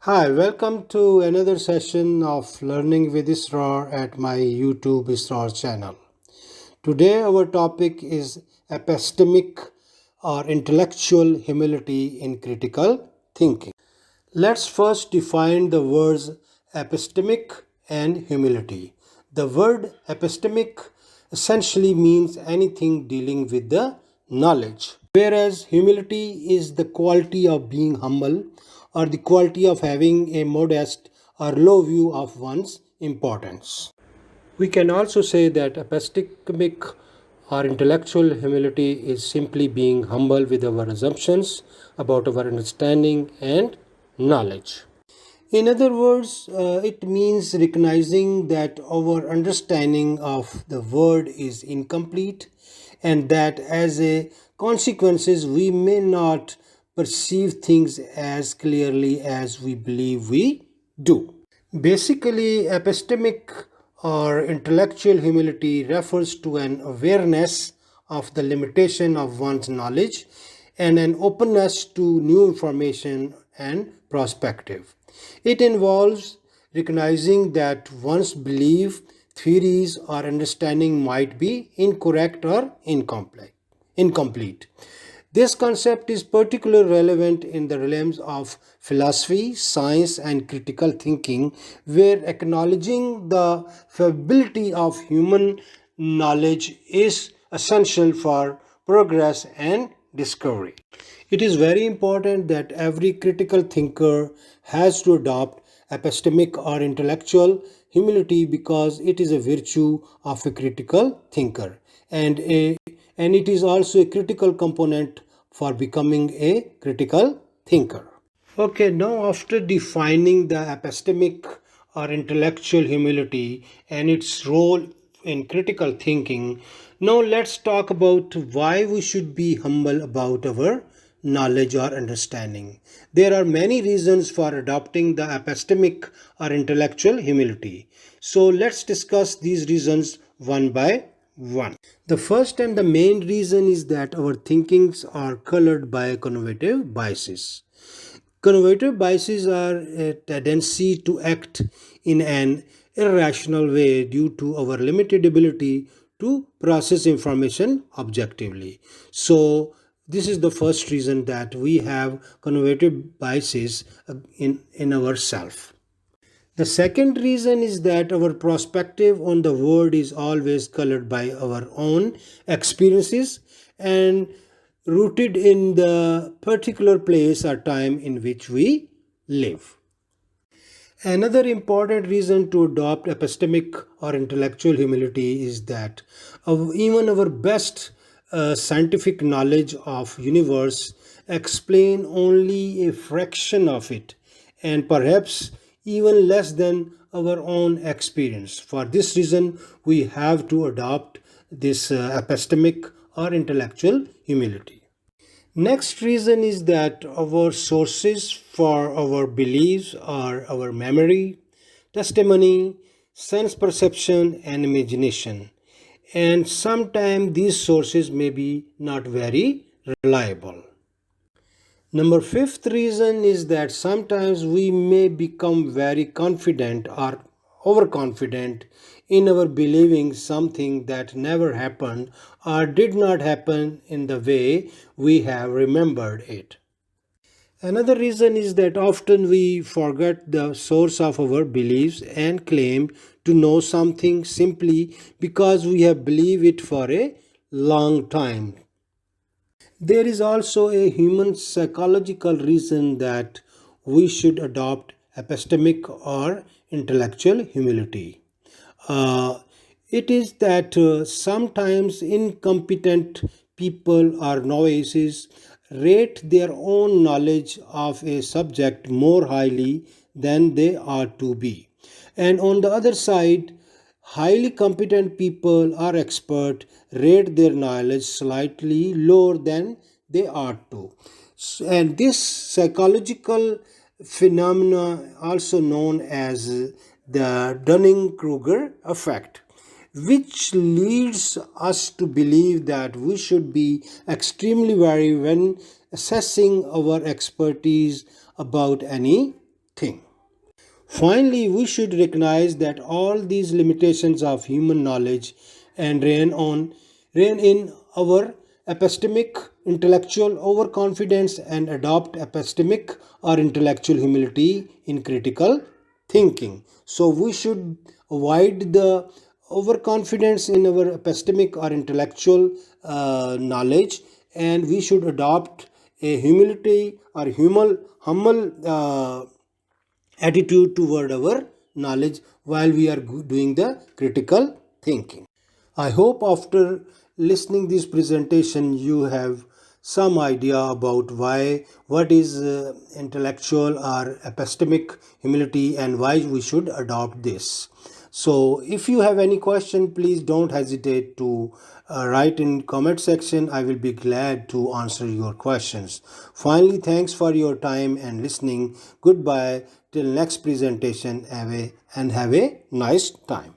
Hi, welcome to another session of Learning with ISRAR at my YouTube ISRAR channel. Today, our topic is epistemic or intellectual humility in critical thinking. Let's first define the words epistemic and humility. The word epistemic essentially means anything dealing with the knowledge, whereas humility is the quality of being humble or the quality of having a modest or low view of one's importance. We can also say that epistemic or intellectual humility is simply being humble with our assumptions about our understanding and knowledge. In other words, it means recognizing that our understanding of the word is incomplete and that as a consequences we may not perceive things as clearly as we believe we do. Basically, epistemic or intellectual humility refers to an awareness of the limitation of one's knowledge and an openness to new information and perspective. It involves recognizing that one's belief, theories, or understanding might be incorrect or incomplete. This concept is particularly relevant in the realms of philosophy, science, and critical thinking, where acknowledging the fallibility of human knowledge is essential for progress and discovery. It is very important that every critical thinker has to adopt epistemic or intellectual humility because it is a virtue of a critical thinker and it is also a critical component for becoming a critical thinker. Okay, now after defining the epistemic or intellectual humility and its role in critical thinking, now let's talk about why we should be humble about our knowledge or understanding. There are many reasons for adopting the epistemic or intellectual humility. So let's discuss these reasons one by one. The first and the main reason is that our thinkings are colored by cognitive biases. Cognitive biases are a tendency to act in an irrational way due to our limited ability to process information objectively. So, this is the first reason that we have cognitive biases in ourself. The second reason is that our perspective on the world is always colored by our own experiences and rooted in the particular place or time in which we live. Another important reason to adopt epistemic or intellectual humility is that even our best scientific knowledge of universe explain only a fraction of it and perhaps even less than our own experience. For this reason, we have to adopt this epistemic or intellectual humility. Next reason is that our sources for our beliefs are our memory, testimony, sense perception, and imagination. And sometimes these sources may be not very reliable. Number fifth reason is that sometimes we may become very confident or overconfident in our believing something that never happened or did not happen in the way we have remembered it. Another reason is that often we forget the source of our beliefs and claim to know something simply because we have believed it for a long time. There is also a human psychological reason that we should adopt epistemic or intellectual humility. Uh, it is that sometimes incompetent people or novices rate their own knowledge of a subject more highly than they ought to be. And on the other side, highly competent people or expert rate their knowledge slightly lower than they ought to. And this psychological phenomena, also known as the Dunning-Kruger effect, which leads us to believe that we should be extremely wary when assessing our expertise about any thing. Finally, we should recognize that all these limitations of human knowledge and reign in our epistemic intellectual overconfidence and adopt epistemic or intellectual humility in critical thinking. So we should avoid the overconfidence in our epistemic or intellectual knowledge, and we should adopt a humility or humble attitude toward our knowledge while we are doing the critical thinking. I hope after listening this presentation you have some idea about what is intellectual or epistemic humility and why we should adopt this. So if you have any question, please don't hesitate to write in comment section. I will be glad to answer your questions. Finally, thanks for your time and listening. Goodbye till next presentation. Have a nice time.